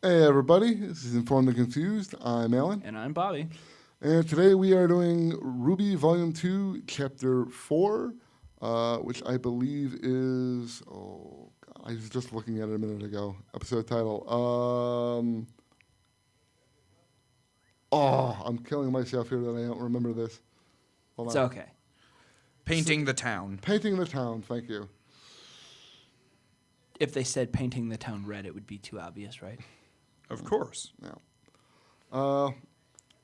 Hey everybody, this is Informed and Confused. I'm Alan. And I'm Bobby. And today we are doing RWBY Volume 2, Chapter 4, which I believe is, I was just looking at it a minute ago. Episode title. I'm killing myself here that I don't remember this. Hold It's on. okay. Painting the town. Painting the Town, thank you. If they said painting the town red, it would be too obvious, right? Of course. Yeah.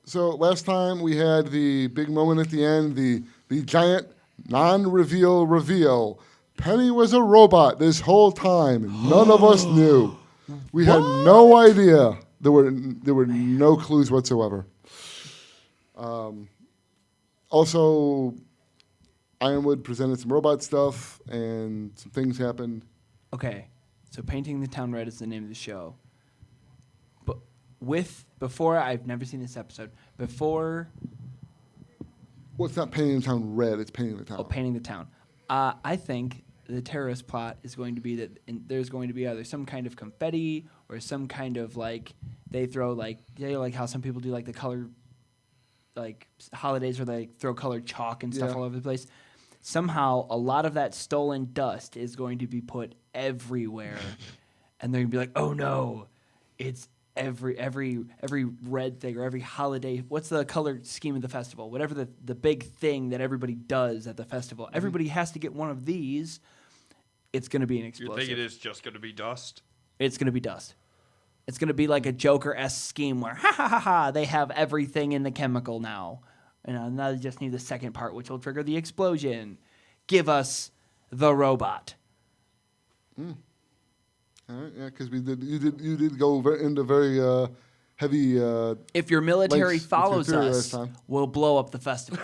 So last time we had the big moment at the end, the giant non-reveal reveal. Penny was a robot this whole time. None of us knew. We had no idea. There were no clues whatsoever. Also, Ironwood presented some robot stuff, and some things happened. Okay, so painting the town red is the name of the show. But before, I've never seen this episode. Before, Well, it's not painting the town red, it's painting the town. painting the town. I think the terrorist plot is going to be that there's going to be either some kind of confetti or some kind of they throw like how some people do the color holidays where they throw colored chalk and stuff all over the place. Somehow a lot of that stolen dust is going to be put everywhere, and they're gonna be like, "Oh no, it's every red thing or every holiday. What's the color scheme of the festival? Whatever the big thing that everybody does at the festival. Mm-hmm. Everybody has to get one of these. It's gonna be an explosive. You think it is just going to be dust? It's gonna be dust. It's gonna be like a Joker-esque scheme where they have everything in the chemical now. And now they just need the second part, which will trigger the explosion. Give us the robot. All right, yeah, because you did go into very heavy. If your military lengths with your follows theory last us, time. we'll blow up the festival.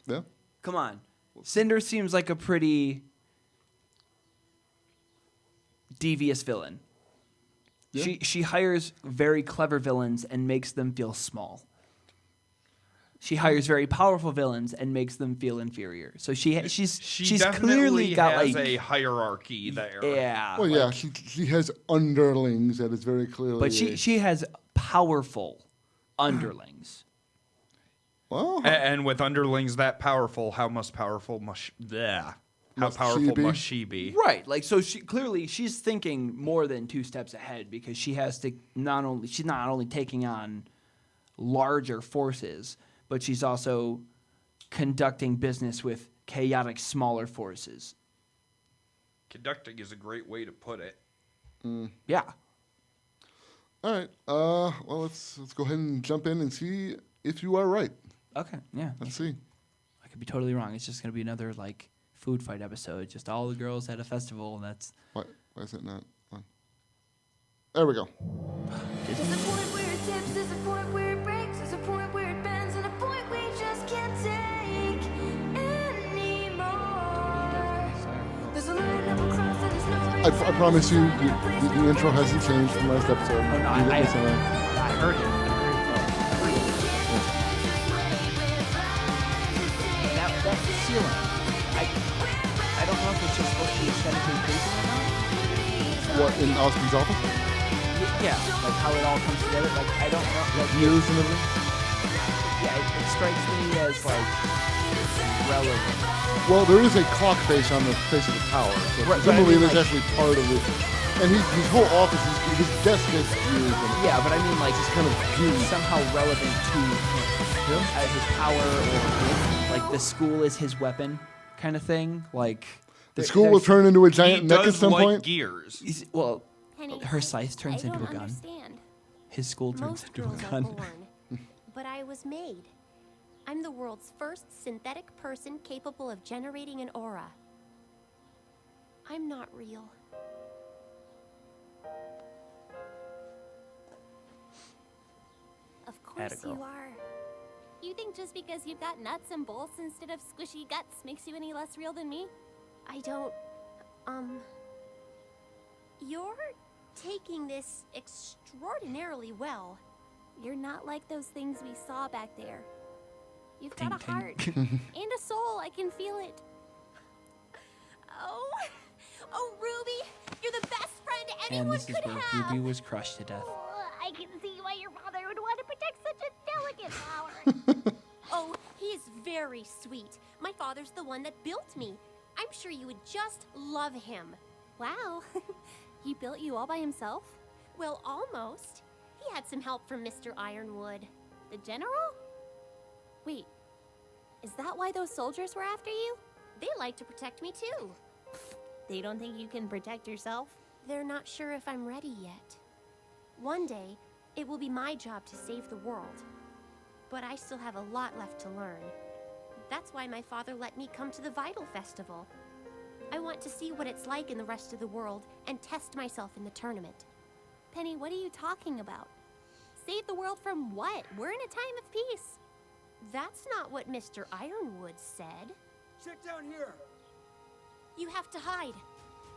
Yeah. Come on. Cinder seems like a pretty devious villain. Yeah. She hires very clever villains and makes them feel small. She hires very powerful villains and makes them feel inferior. So she's clearly got has a hierarchy there. Yeah. Well, yeah, she has underlings that is very clearly. But she has powerful underlings. Well, And with underlings that powerful, how powerful must she be? Right. So she's thinking more than two steps ahead because she has to she's not only taking on larger forces, but she's also conducting business with chaotic smaller forces. Conducting is a great way to put it. Yeah. all right. Well, let's go ahead and jump in and see if you are right. Okay. Yeah. Let's see. I could be totally wrong. It's just gonna be another food fight episode. Just all the girls at a festival, and that's. Why is it not on? There we go. There's a point where it tips, there's a point where it breaks, there's a point where it bends, and a point we just can't take anymore. There's a line that will cross that is no I promise you, the intro hasn't changed from last episode. Oh, no, You didn't I listen to it. heard it. That ceiling. I don't know if it's just supposed to be aesthetically pleasing or not. What, in Austin's office? Yeah, how it all comes together. I don't know. Views and everything? Yeah, it strikes me as relevant. Well, there is a clock face on the face of the tower. So Right, but I presumably mean, that's actually part of it. And his whole office, his desk has views in it. Yeah, but I mean It's kind of huge. somehow relevant to him, his power, or the school is his weapon, kind of thing. The school will turn into a giant He mech at does some like point. gears. Well, Penny, her scythe turns I into a don't gun. understand. His school turns Most into a girls are gun. born, but I was made. I'm the world's first synthetic person capable of generating an aura. I'm not real. Of course Atta girl. you are. You think just because you've got nuts and bolts instead of squishy guts makes you any less real than me? I don't, You're taking this extraordinarily well. You're not like those things we saw back there. You've got a Ting, heart ting. and a soul. I can feel it. Oh, RWBY, you're the best friend And this is where Ruby was crushed to death. I can see why your father would want to protect such a delicate flower. Oh, he's very sweet. My father's the one that built me. I'm sure you would just love him. Wow. He built you all by himself? Well, almost. He had some help from Mr. Ironwood. The general? Wait, is that why those soldiers were after you? They like to protect me too. They don't think you can protect yourself? They're not sure if I'm ready yet. One day, it will be my job to save the world. But I still have a lot left to learn. That's why my father let me come to the Vital Festival. I want to see what it's like in the rest of the world and test myself in the tournament. Penny, what are you talking about? Save the world from what? We're in a time of peace. That's not what Mr. Ironwood said. Check down here. You have to hide.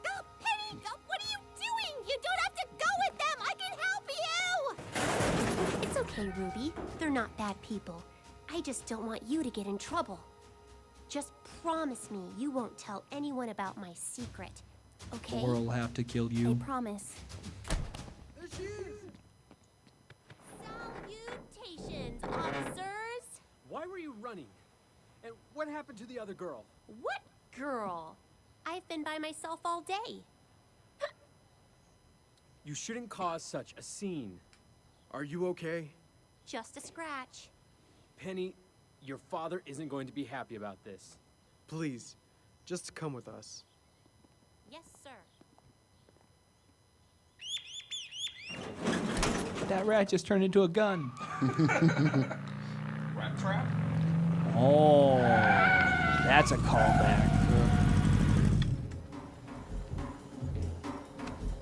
Go, Penny! Go! What are you doing? You don't have to go with them! I can help you! It's okay, Ruby. They're not bad people. I just don't want you to get in trouble. Just promise me you won't tell anyone about my secret, okay? Or I'll have to kill I you. promise. There she is. Salutations, officers! Why were you running? And what happened to the other girl? What girl? I've been by myself all day. You shouldn't cause such a scene. Are you okay? Just a scratch. Penny, your father isn't going to be happy about this. Please, just come with us. Yes, sir. That rat just turned into a gun. Rat trap? Oh, that's a callback.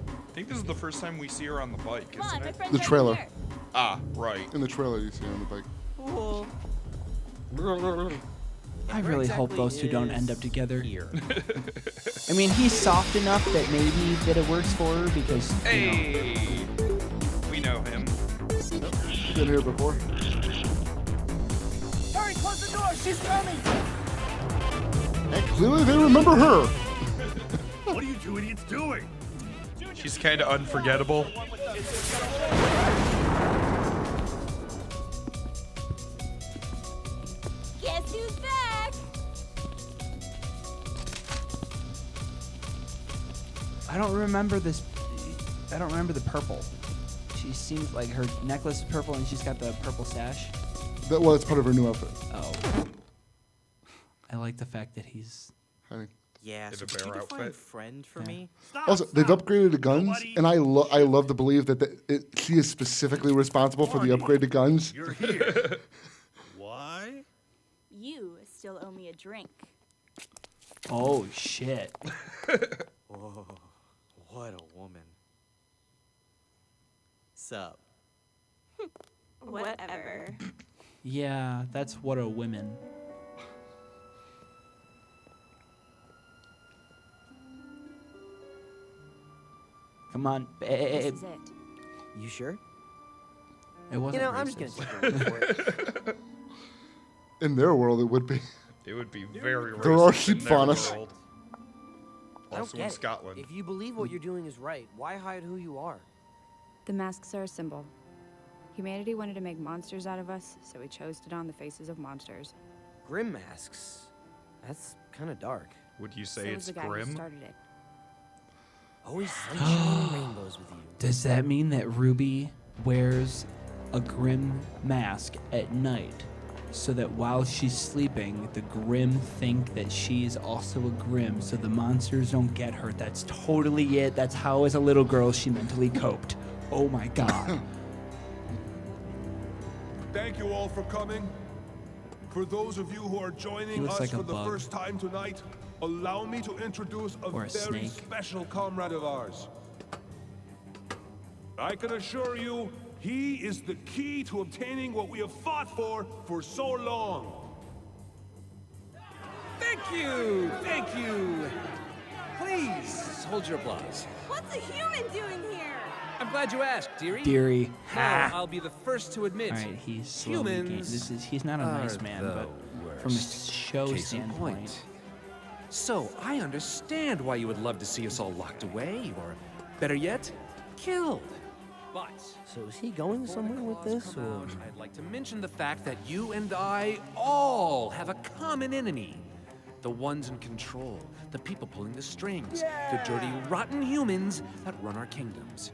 I think this is the first time we see her on the bike, Come on, isn't my it? friend's The right trailer. here. Ah, right. In the trailer, you see her on the bike. I really hope exactly those two don't is end up together. Here. I mean, he's soft enough that maybe that it works for her because, you know, Hey! We know him. Been here before. Hurry, close the door. She's coming. And clearly they remember her. What are you two idiots doing? She's kind of unforgettable. Guess who's back? I don't remember this. I don't remember the purple. She seems like her necklace is purple and she's got the purple sash. Well, it's part of her new outfit. Oh. I like the fact that he's. Honey. Yeah, Did so a could you bear define outfit? friend for Yeah. me? Stop, Also, they've stop. upgraded the guns, Nobody- and I love to believe that she is specifically responsible for the Marty, upgraded guns. You're here. Why? You still owe me a drink. Oh shit. Whoa, what a woman. Sup? Whatever. Yeah, that's what a women. Come on. This is it. You sure? It wasn't I'm just racist. gonna take your word for it. In their world, it would be. It would be very racist. There are in sheep their faunus. world. I don't Also in get it. Scotland. If you believe what you're doing is right, why hide who you are? The masks are a symbol. Humanity wanted to make monsters out of us, so we chose to don the faces of monsters. Grim masks. That's kind of dark. Would you So say was it's the guy who grim? started it. Always sunshine and rainbows with you. Does that mean that Ruby wears a grim mask at night so that while she's sleeping, the grim think that she's also a grim so the monsters don't get her? That's totally it. That's how, as a little girl, she mentally coped. Oh my god. Thank you all for coming. For those of you who are He joining looks us like a for the bug. first time tonight, allow me to introduce a Or a very snake. special comrade of ours. I can assure you, he is the key to obtaining what we have fought for so long. Thank you! Thank you! Please, hold your applause. What's a human doing here? I'm glad you asked, dearie. Deary. Now, I'll be the first to admit. Alright, he's slowly gain- Humans he's not a nice are man, the but from a worst. show Case in standpoint. point. So, I understand why you would love to see us all locked away, or better yet, killed. But So is he going somewhere with this, or? I'd like to mention the fact that you and I all have a common enemy. The ones in control, the people pulling the strings, the dirty, rotten humans that run our kingdoms.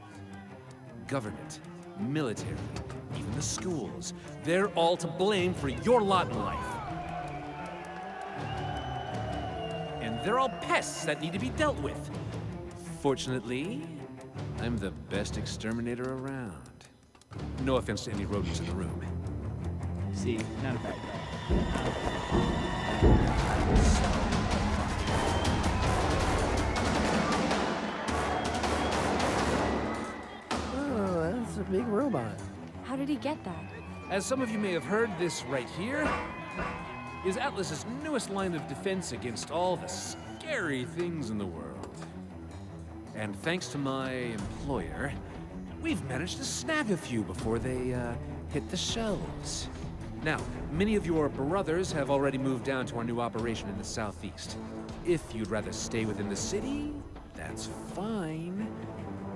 Government, military, even the schools, they're all to blame for your lot in life. And they're all pests that need to be dealt with. Fortunately, I'm the best exterminator around. No offense to any rodents in the room. See, not a bad guy. Oh, that's a big robot. How did he get that? As some of you may have heard, this right here is Atlas's newest line of defense against all the scary things in the world. And thanks to my employer, we've managed to snag a few before they hit the shelves. Now, many of your brothers have already moved down to our new operation in the southeast. If you'd rather stay within the city, that's fine.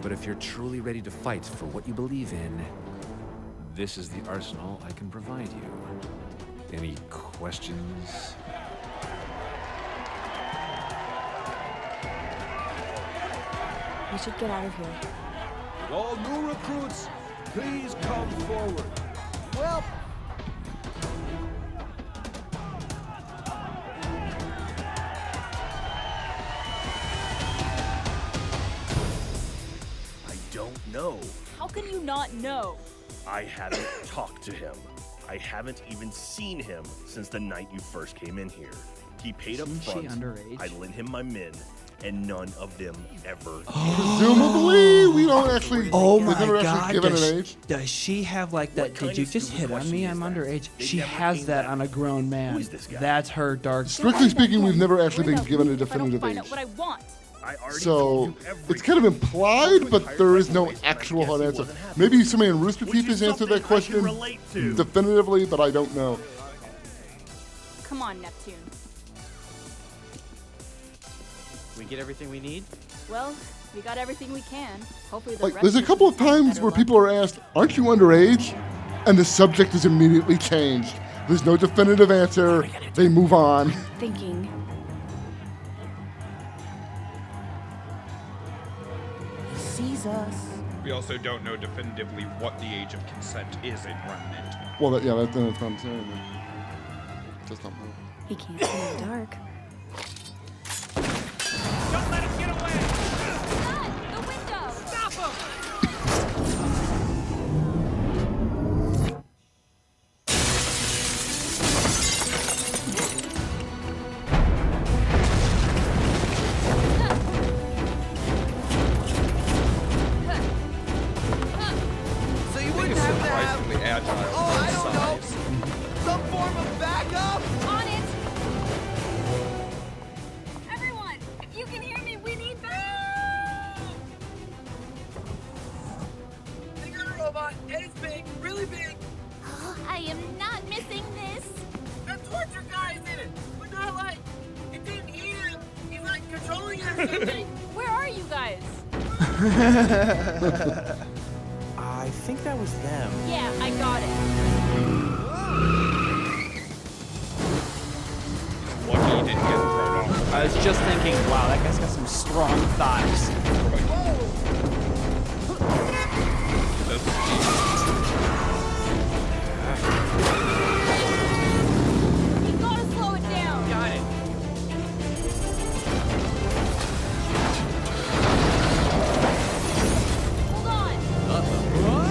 But if you're truly ready to fight for what you believe in, this is the arsenal I can provide you. Any questions? We should get out of here. All new recruits, please come forward. Well, I don't know. How can you not know? I haven't talked to him. I haven't even seen him since the night you first came in here. He paid up Isn't she front. underage? I lent him my men, and none of them ever. Presumably, we don't actually. Oh we've my never God! actually given an age. Does she have like that? What kind Did you of just stupid hit on question me? is I'm that? underage. They She never has came that back. on a grown man. Who is this guy? That's her dark. Strictly speaking, we've never actually been given a If I don't definitive find age. out what I want. I already So told you everything. it's kind of implied, but hired there is by no boys, and I actual guess hard he answer. wasn't happy. Maybe somebody in Rooster Which Teeth is has answered something that question I can relate to. definitively, but I don't know. Come on, Neptune. We get everything we need? Well, we got everything we can. Hopefully the Like, rest there's a of us couple of will have times better where luck. people are asked, "Aren't you underage?" And the subject is immediately changed. There's no definitive answer. They move on. Thinking. he sees us. We also don't know definitively what the age of consent is in Remnant. Well, that's what I'm saying. Just don't know. He can't see in the dark. Don't let him get away! God, the window! Stop him! So you It's wouldn't have to have, surprisingly agile. oh, I for don't know, size. some form of backup? On it! Everyone, if you can hear me, we need backup! They got a robot, and it's big, really big. I am not missing this. That torture guy is in it, but not like, it didn't eat him. He's like controlling it or something. Where are you guys? I think that was them. Yeah, I got it. Lucky he didn't get thrown off. I was just thinking, wow, that guy's got some strong thighs. You gotta slow it down. Got it. Hold on.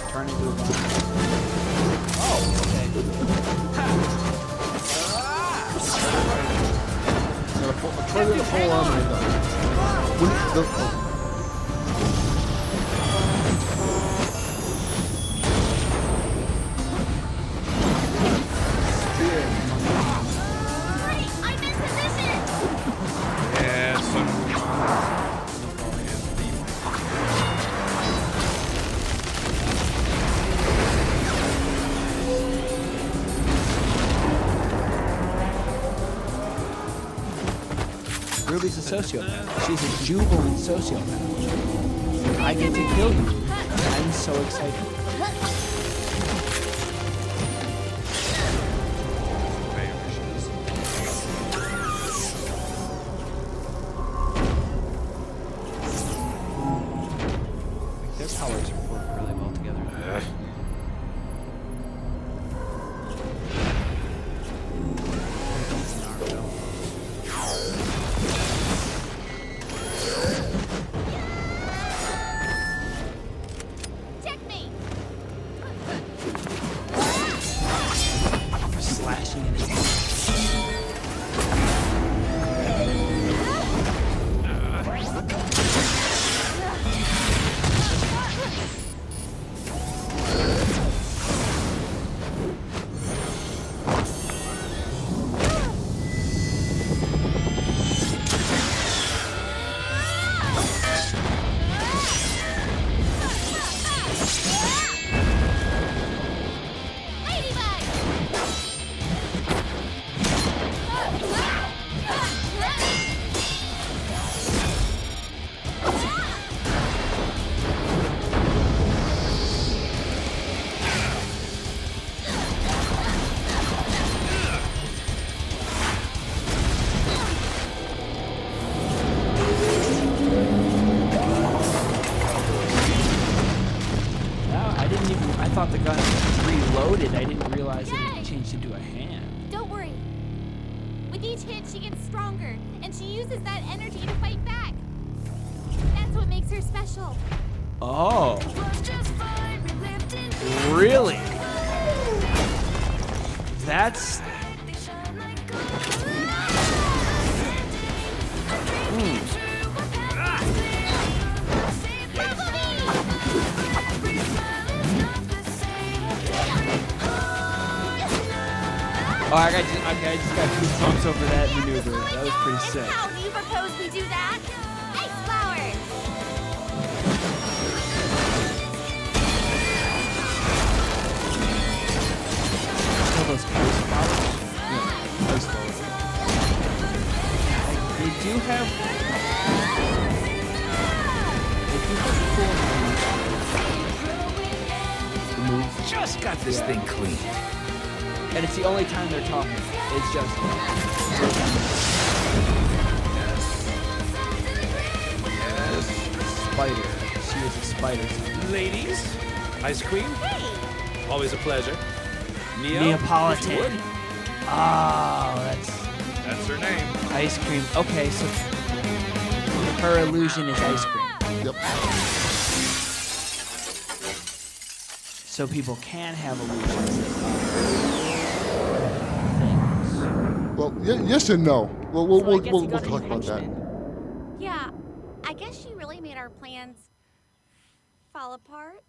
Turn into a bomb. Oh, okay. Try to pull on me though. Hurry, I'm in position. Yes. Ruby's a sociopath. She's a jubilant sociopath. I get to kill you. I'm so excited. Their powers work really well together. Checkmate! Slashing in his I thought the gun reloaded. I didn't realize it changed into a hand. Don't worry. With each hit, she gets stronger, and she uses that energy to fight back. That's what makes her special. Oh. Really? That's... Oh, I just got goosebumps over that maneuver. That was pretty sick. How do you propose we do that? Ice flower! All those ice flowers? Yeah, ice flowers. They do have cool moves. Just got this thing clean. And it's the only time they're talking. It's just... Spider. She is a spider. Ladies, ice cream? Hey! Always a pleasure. Neapolitan. Oh, That's her name. ice cream. Okay, so her illusion is ice cream. Yep. So people can have illusions. Well, yes and no. Well, we'll, So I we'll, guess we'll, you we'll got talk an about that. Yeah, I guess she really made our plans fall apart.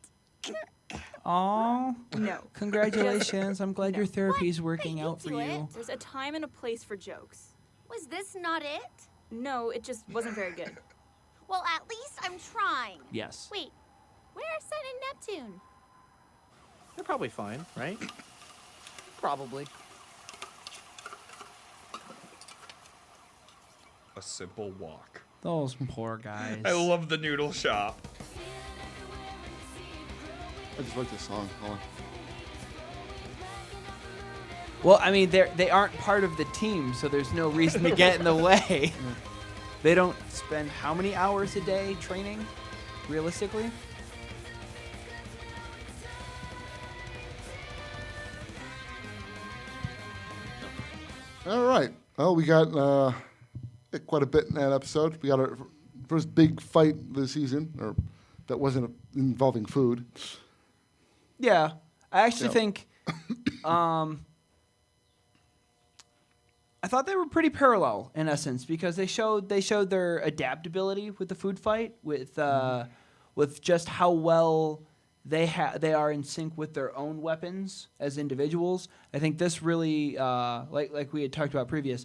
Aw. No. Congratulations. I'm glad your therapy's working out for do you. it. There's a time and a place for jokes. Was this not it? No, it just wasn't very good. Well, at least I'm trying. Yes. Wait, where are Sun and Neptune? They're probably fine, right? Probably. A simple walk. Those poor guys. I love the noodle shop. I just like this song. Hold on. Well, I mean, they aren't part of the team, so there's no reason to get in the way. They don't spend how many hours a day training, realistically? All right. Well, we got quite a bit in that episode. We got our first big fight this season, or that wasn't involving food. Yeah, I actually Yeah. think I thought they were pretty parallel in essence because they showed their adaptability with the food fight with just how well they are in sync with their own weapons as individuals. I think this really like we had talked about previous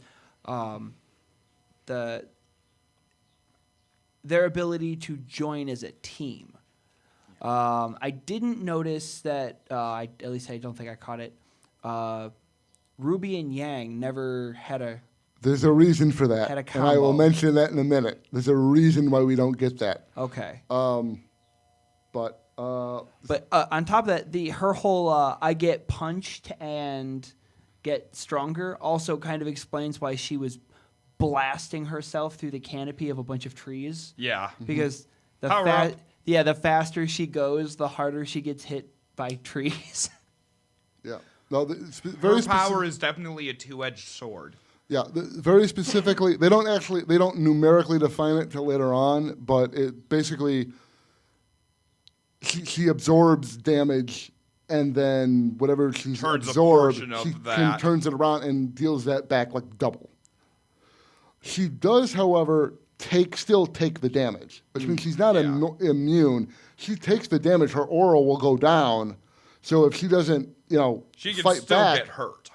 their ability to join as a team. I didn't notice that. At least I don't think I caught it. Ruby and Yang never had a There's a reason for that, Had a and I will combo. mention that in a minute. There's a reason why we don't get that. Okay. But on top of that, her whole I get punched and get stronger also kind of explains why she was blasting herself through the canopy of a bunch of trees. Yeah. Because Power up. the faster she goes, the harder she gets hit by trees. yeah, no, it's Her very power is definitely a two-edged sword. Yeah, very specifically, they don't numerically define it till later on, but it basically, she absorbs damage, and then whatever she's Turns a absorbed, portion of she that. turns it around and deals that back like double. She does, however, still take the damage, which means she's not immune. She takes the damage, her aura will go down, so if she doesn't, She can fight still back, get hurt.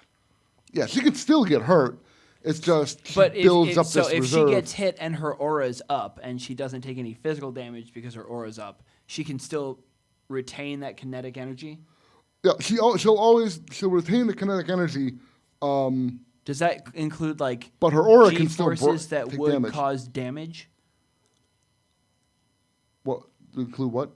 yeah, she can still get hurt. It's just she But builds up if this reserve. she gets hit and her aura is up and she doesn't take any physical damage because her aura is up, she can still retain that kinetic energy. Yeah, she'll retain the kinetic energy. Does that include like But her aura can still G-forces that take would damage. cause damage? What include what?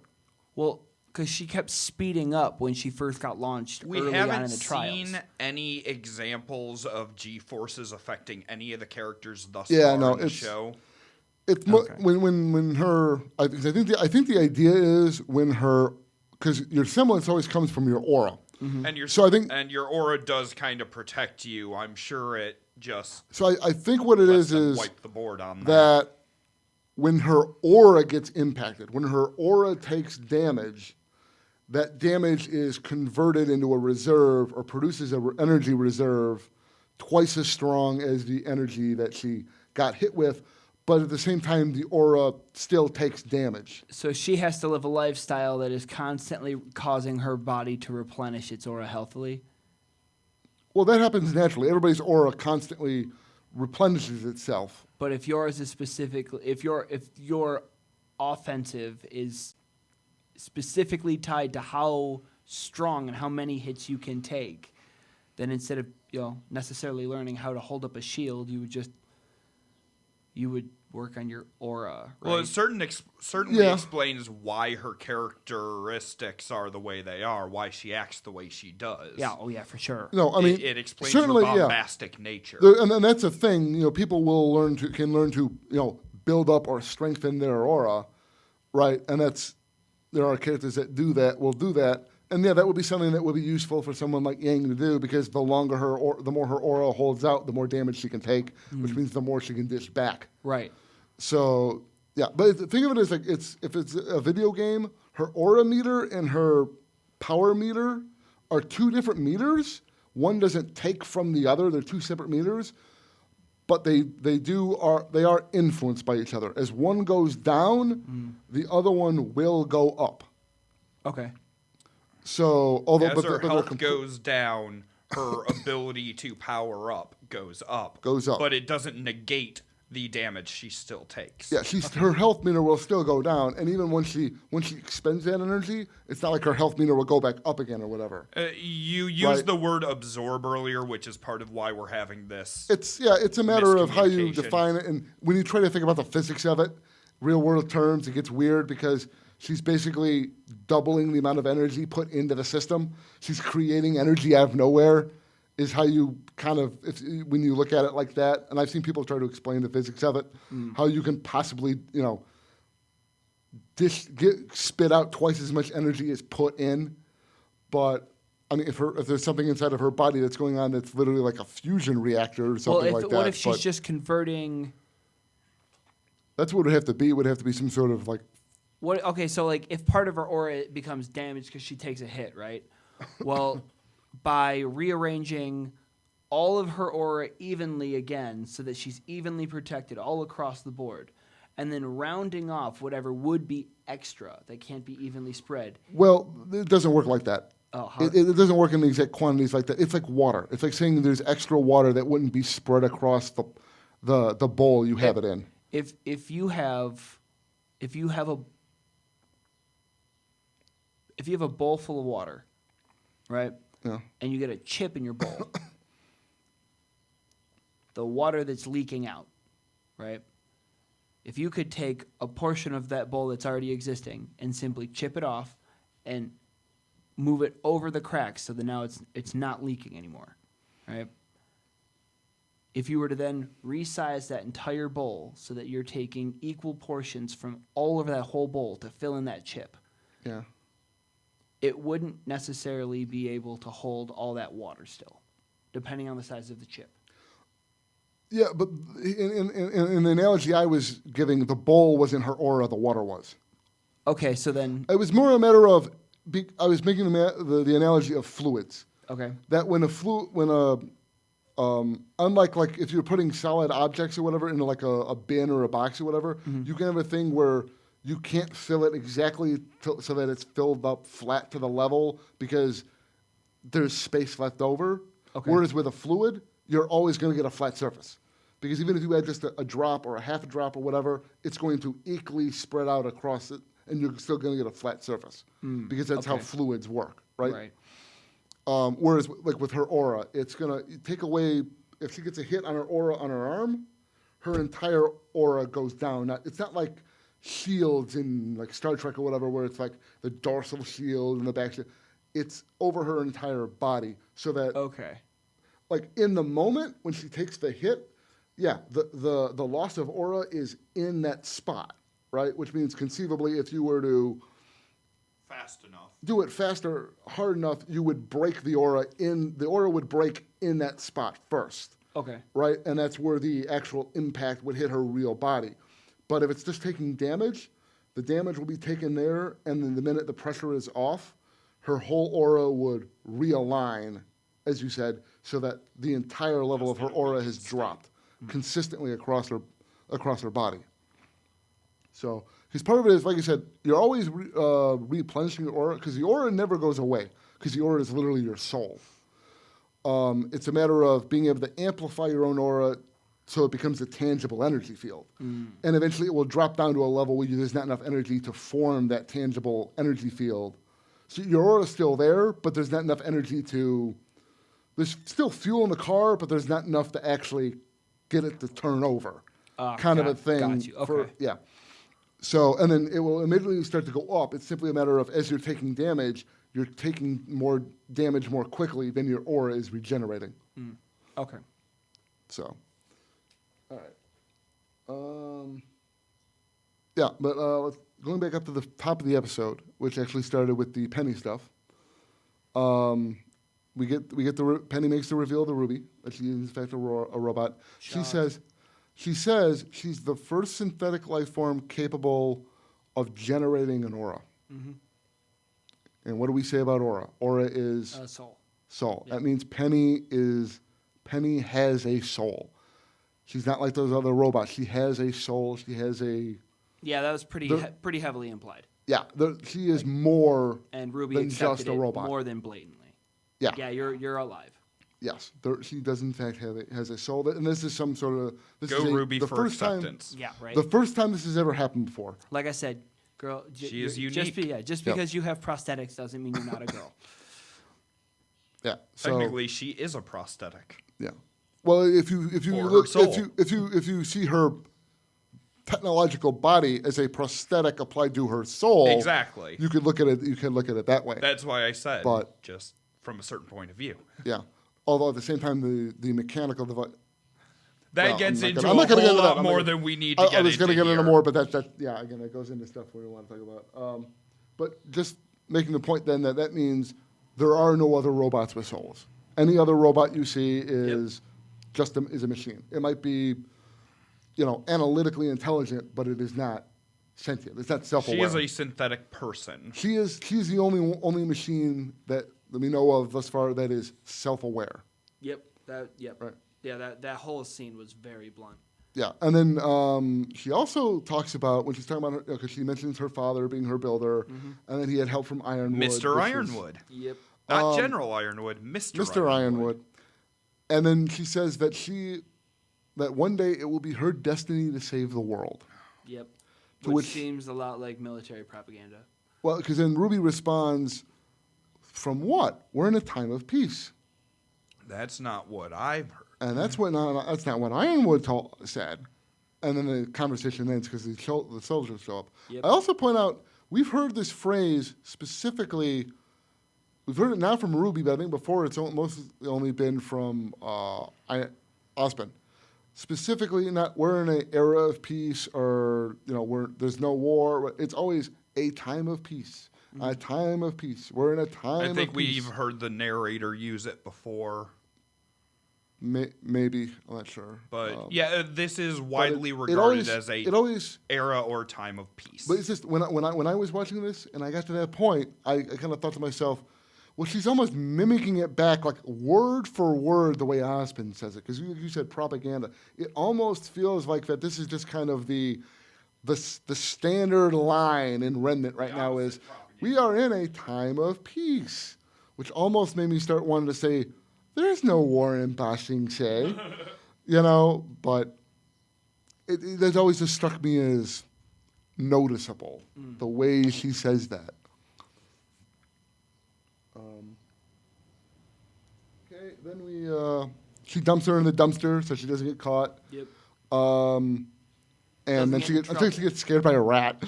Well, because she kept speeding up when she first got launched We early on haven't in the trials. seen any examples of G-forces affecting any of the characters thus Yeah, far no, in the it's- show. It's when her. I think the idea is when her, because your semblance always comes from your aura. And your So I think and your aura does kind of protect you. I'm sure it just so. I think what it lets is them is wipe the board on that when her aura gets impacted, when her aura takes damage, that damage is converted into a reserve or produces an energy reserve twice as strong as the energy that she got hit with, but at the same time, the aura still takes damage. So she has to live a lifestyle that is constantly causing her body to replenish its aura healthily. Well, that happens naturally. Everybody's aura constantly replenishes itself. But if yours is if your offensive is specifically tied to how strong and how many hits you can take, then instead of necessarily learning how to hold up a shield, you would work on your aura. Right? Well, it certainly Yeah. explains why her characteristics are the way they are, why she acts the way she does. Yeah, oh yeah, for sure. No, I mean it explains her certainly, yeah. bombastic nature. And that's a thing. People can learn to build up or strengthen their aura, right? And there are characters that will do that. And yeah, that would be something that would be useful for someone like Yang to do, because the more her aura holds out, the more damage she can take, which means the more she can dish back. Right. So yeah, but think of it as like if it's a video game, her aura meter and her power meter are two different meters. One doesn't take from the other; they're two separate meters, but they are influenced by each other. As one goes down, the other one will go up. Okay. So as her health goes down, her ability to power up goes up. Goes up. But it doesn't negate the damage she still takes. Yeah, her health meter will still go down, and even when she expends that energy, it's not like her health meter will go back up again or whatever. You used the word absorb earlier, which is part of why we're having this. It's a matter of how you define it, and when you try to think about the physics of it, real world terms, it gets weird because she's basically doubling the amount of energy put into the system. She's creating energy out of nowhere, is how you kind of, when you look at it like that, and I've seen people try to explain the physics of it, how you can possibly, spit out twice as much energy as put in. But I mean, if there's something inside of her body that's going on that's literally like a fusion reactor or something like that. What if she's just converting? That's what it would have to be. It would have to be some sort of like. What? Okay, so like if part of her aura becomes damaged because she takes a hit, right? Well, by rearranging all of her aura evenly again so that she's evenly protected all across the board, and then rounding off whatever would be extra that can't be evenly spread. Well, it doesn't work like that. Oh, how? It doesn't work in the exact quantities like that. It's like water. It's like saying there's extra water that wouldn't be spread across the bowl you have it in. If you have a bowl full of water, right? Yeah. And you get a chip in your bowl. the water that's leaking out, right? If you could take a portion of that bowl that's already existing and simply chip it off and move it over the cracks so that now it's not leaking anymore, right? If you were to then resize that entire bowl so that you're taking equal portions from all over that whole bowl to fill in that chip, Yeah. it wouldn't necessarily be able to hold all that water still, depending on the size of the chip. Yeah, but in the analogy I was giving, the bowl was in her aura, the water was. Okay, so then... It was more a matter of, I was making the analogy of fluids. Okay. That unlike like if you're putting solid objects or whatever into like a bin or a box or whatever, you can have a thing where you can't fill it exactly so that it's filled up flat to the level because there's space left over. Okay. Whereas with a fluid, you're always going to get a flat surface. Because even if you add just a drop or a half a drop or whatever, it's going to equally spread out across it, and you're still going to get a flat surface. Because that's how fluids work, right? Right. Whereas, like with her aura, it's going to take away, if she gets a hit on her aura on her arm, her entire aura goes down. It's not like shields in like Star Trek or whatever, where it's like the dorsal shield and the back shield. It's over her entire body, so that like in the moment when she takes the hit, the loss of aura is in that spot, right? Which means conceivably, if you were to fast enough, do it faster, hard enough, you would break the aura the aura would break in that spot first. Okay. Right? And that's where the actual impact would hit her real body. But if it's just taking damage, the damage will be taken there, and then the minute the pressure is off, her whole aura would realign, as you said, so that the entire level of her aura has dropped consistently across her body. So, because part of it is, like you said, you're always replenishing your aura, because the aura never goes away, because the aura is literally your soul. It's a matter of being able to amplify your own aura so it becomes a tangible energy field. And eventually it will drop down to a level where there's not enough energy to form that tangible energy field. So your aura is still there, but there's not enough energy there's still fuel in the car, but there's not enough to actually get it to turn over. Kind of a thing. Got you. Okay. So, and then it will immediately start to go up. It's simply a matter of, as you're taking damage, you're taking more damage more quickly than your aura is regenerating. Okay. So, all right. But going back up to the top of the episode, which actually started with the Penny stuff. We get Penny makes the reveal to RWBY that she is in fact a robot. She says she's the first synthetic life form capable of generating an aura. And what do we say about aura? Aura is soul. Soul. That means Penny has a soul. She's not like those other robots. She has a soul. She has a. Yeah, that was pretty heavily implied. Yeah, she is more and RWBY than accepted just a it robot. more than blatantly. Yeah. Yeah, you're alive. Yes, she does in fact has a soul, and this is some sort of RWBY the for first acceptance. Yeah, right. The first time this has ever happened before. Like I said, girl, she is unique. Just because you have prosthetics doesn't mean you're not a girl. Yeah. So, technically, she is a prosthetic. Yeah. Well, if you look if you see her technological body as a prosthetic applied to her soul, exactly, you could look at it. You can look at it that way. That's why I said, but just from a certain point of view. Yeah. Although at the same time, the mechanical device. That gets into a whole lot more than we need to get into. I was going to get into more, but again, that goes into stuff we want to talk about. But just making the point then that means there are no other robots with souls. Any other robot you see is just is a machine. It might be, analytically intelligent, but it is not sentient. It's not self-aware. She is a synthetic person. She's the only machine that we know of thus far that is self-aware. Yep. Right. Yeah, that whole scene was very blunt. Yeah, and then she also talks about, when she's talking about her, because she mentions her father being her builder, and then he had help from Ironwood. Mr. Ironwood. Yep. Not General Ironwood, Mr. Ironwood. And then she says that one day it will be her destiny to save the world. Yep. Which seems a lot like military propaganda. Well, because then RWBY responds, from what? We're in a time of peace. That's not what I've heard. And that's that's not what Ironwood said. And then the conversation ends because the soldiers show up. Yep. I also point out, we've heard this phrase specifically, we've heard it now from RWBY, but I think before it's mostly only been from Osmond. Specifically, not we're in an era of peace or, there's no war. It's always a time of peace. A time of peace. We're in a time of peace. I think we've heard the narrator use it before. Maybe. I'm not sure. But this is widely regarded as a era or time of peace. But it's just, when I was watching this and I got to that point, I kind of thought to myself, well, she's almost mimicking it back, like word for word, the way Osmond says it. Because you said propaganda. It almost feels like that this is just kind of the standard line in Remnant right now is, we are in a time of peace. Which almost made me start wanting to say, there's no war in Ba Sing Se. But it always just struck me as noticeable, the way she says that. Okay, then she dumps her in the dumpster so she doesn't get caught. Yep. And then I think she gets scared by a rat.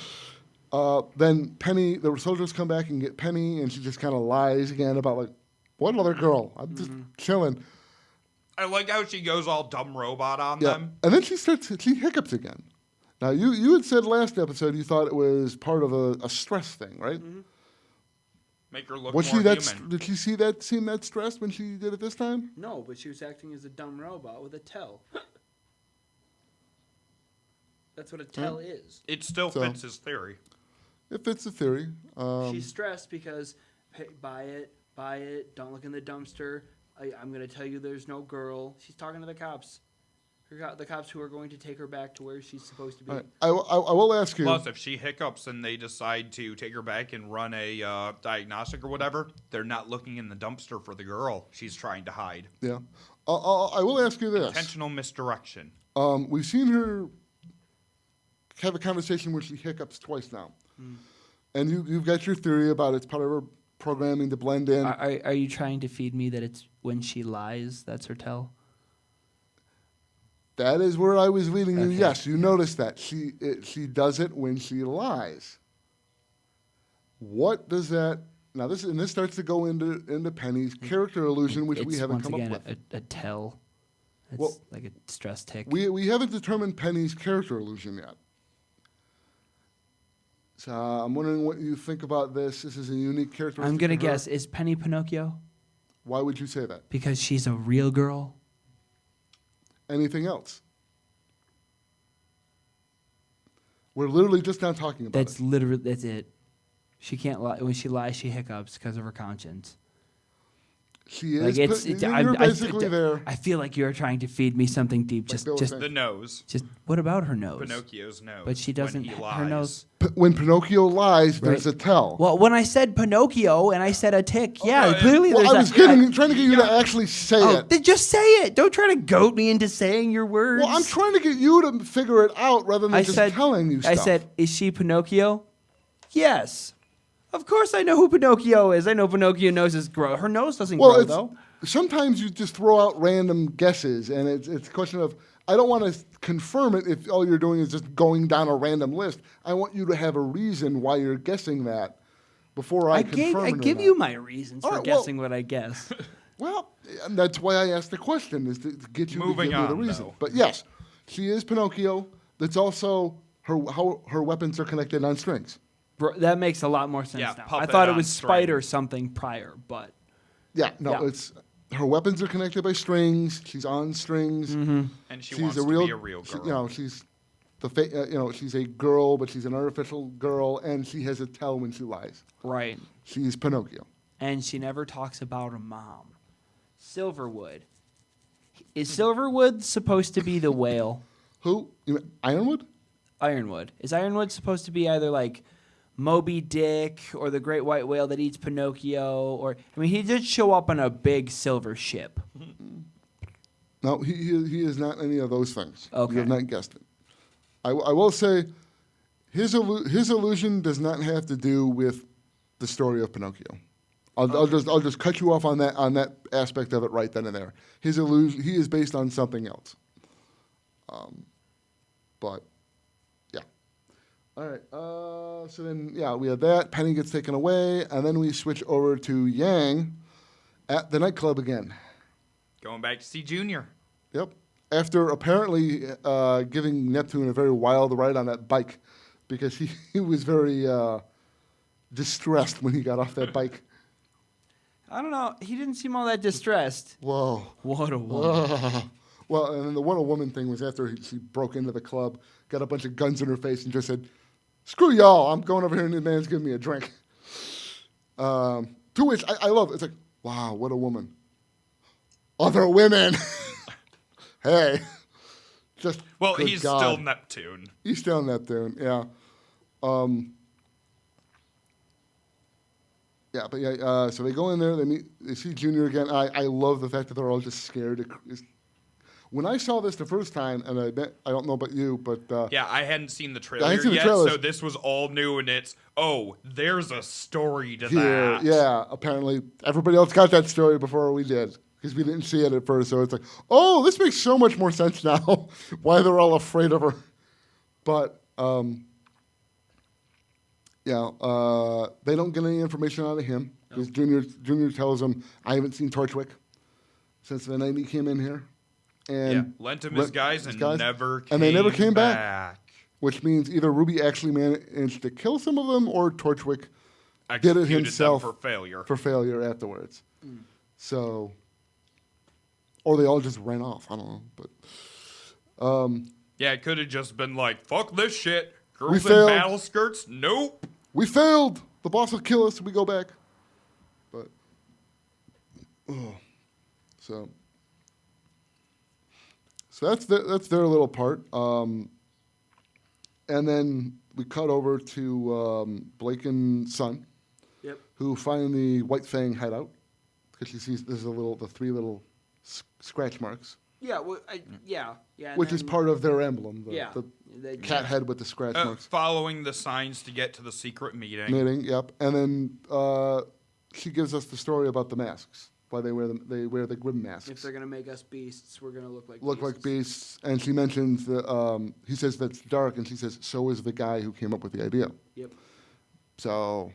Then Penny, the soldiers come back and get Penny, and she just kind of lies again about like, what other girl? I'm just chilling. I like how she goes all dumb robot on them. And then she hiccups again. Now, you had said last episode you thought it was part of a stress thing, right? Mm-hmm. Make her look Was more she that? human. Did she seem that stressed when she did it this time? No, but she was acting as a dumb robot with a tell. That's what a tell is. It still fits his theory. It fits the theory. She's stressed because, hey, buy it, don't look in the dumpster. I'm going to tell you there's no girl. She's talking to the cops. The cops who are going to take her back to where she's supposed to be. Right. I will ask you. Plus, if she hiccups and they decide to take her back and run a diagnostic or whatever, they're not looking in the dumpster for the girl she's trying to hide. Yeah. I will ask you this. Intentional misdirection. We've seen her have a conversation where she hiccups twice now. And you've got your theory about it's part of her programming to blend in. Are you trying to feed me that it's when she lies, that's her tell? That is where I was leading you. Okay. Yes, you noticed that. She does it when she lies. What does that... Now, this starts to go into Penny's character illusion, which we haven't come up with. A tell. It's Well, like a stress tick. We haven't determined Penny's character illusion yet. So I'm wondering what you think about this. This is a unique characteristic. I'm going to of her. guess, is Penny Pinocchio? Why would you say that? Because she's a real girl? Anything else? We're literally just now talking about it. That's it. She can't lie. When she lies, she hiccups because of her conscience. She Like is. You're basically there. I feel like you're trying to feed me something deep. Bill was saying. The nose. Just what about her nose? Pinocchio's nose. But she doesn't. When he Her lies. nose. When Pinocchio lies, there's a tell. Well, when I said Pinocchio and I said a tick, clearly Well, there's I was trying to get you to actually say it. Then just say it. Don't try to goat me into saying your words. Well, I'm trying to get you to figure it out rather than telling you stuff. I said, is she Pinocchio? Yes. Of course I know who Pinocchio is. I know Pinocchio nose is grow. Her nose doesn't grow, though. Sometimes you just throw out random guesses, and it's a question of, I don't want to confirm it if all you're doing is just going down a random list. I want you to have a reason why you're guessing that before I confirm it. I give you my reasons for guessing what I guess. Well, and that's why I asked the question, is to get you to give me the reason. though. But yes, she is Pinocchio. That's also how her weapons are connected on strings. Bro, that makes a lot more sense now. I puppet thought it on was string. Spite or something prior, but... It's her weapons are connected by strings. She's on strings. And she wants to be a real girl. She's she's a girl, but she's an artificial girl, and she has a tell when she lies. Right. She's Pinocchio. And she never talks about her mom. Silverwood. Is Silverwood supposed to be the whale? Who? You mean Ironwood? Ironwood. Is Ironwood supposed to be either like Moby Dick or the great white whale that eats Pinocchio? Or he did show up on a big silver ship. No, he is not any of those things. Okay. You have not guessed it. I will say his illusion does not have to do with the story of Pinocchio. I'll just cut you off on that aspect of it right then and there. His illusion, he is based on something else. But yeah. All right. So then we have that. Penny gets taken away, and then we switch over to Yang at the nightclub again. Going back to see Junior. Yep. After apparently giving Neptune a very wild ride on that bike, because he was very distressed when he got off that bike. I don't know. He didn't seem all that distressed. Whoa. What a woman. Well, and then the what a woman thing was after she broke into the club, got a bunch of guns in her face, and just said, "Screw y'all, I'm going over here and the man's giving me a drink." To which I love it. It's like, wow, what a woman. Other women. Hey. Just well, good he's God. still Neptune. He's still Neptune, yeah. Yeah, but so they go in there, they see Junior again. I love the fact that they're all just scared. When I saw this the first time, and I don't know about you, but yeah, I hadn't seen the I trailer hadn't seen the yet, trailers. so this was all new, and there's a story to here, that. yeah, apparently everybody else got that story before we did, because we didn't see it at first. So it's like, oh, this makes so much more sense now, why they're all afraid of her. But they don't get any information out of him, because Junior tells them, I haven't seen Torchwick since the night he came in here. And lent him his guys and never came and they never came back. Which means either RWBY actually managed to kill some of them, or Torchwick did it himself them for failure. For failure afterwards. So, or they all just ran off. I don't know, but yeah, it could have just been like, "Fuck this shit, We girls in failed. battle skirts." Nope. We failed. The boss will kill us if we go back. But so that's their little part. And then we cut over to Blake and Son, who find the White Fang hideout, because she sees there's the three little scratch marks. Yeah, well, yeah. Which is part of their emblem, the cat head with the scratch marks. Following the signs to get to the secret meeting. Yep. And then she gives us the story about the masks. Why they wear them? They wear the RWBY masks. If they're gonna make us beasts, we're gonna look like beasts. And she mentions that he says that's dark, and she says so is the guy who came up with the idea. Yep. So.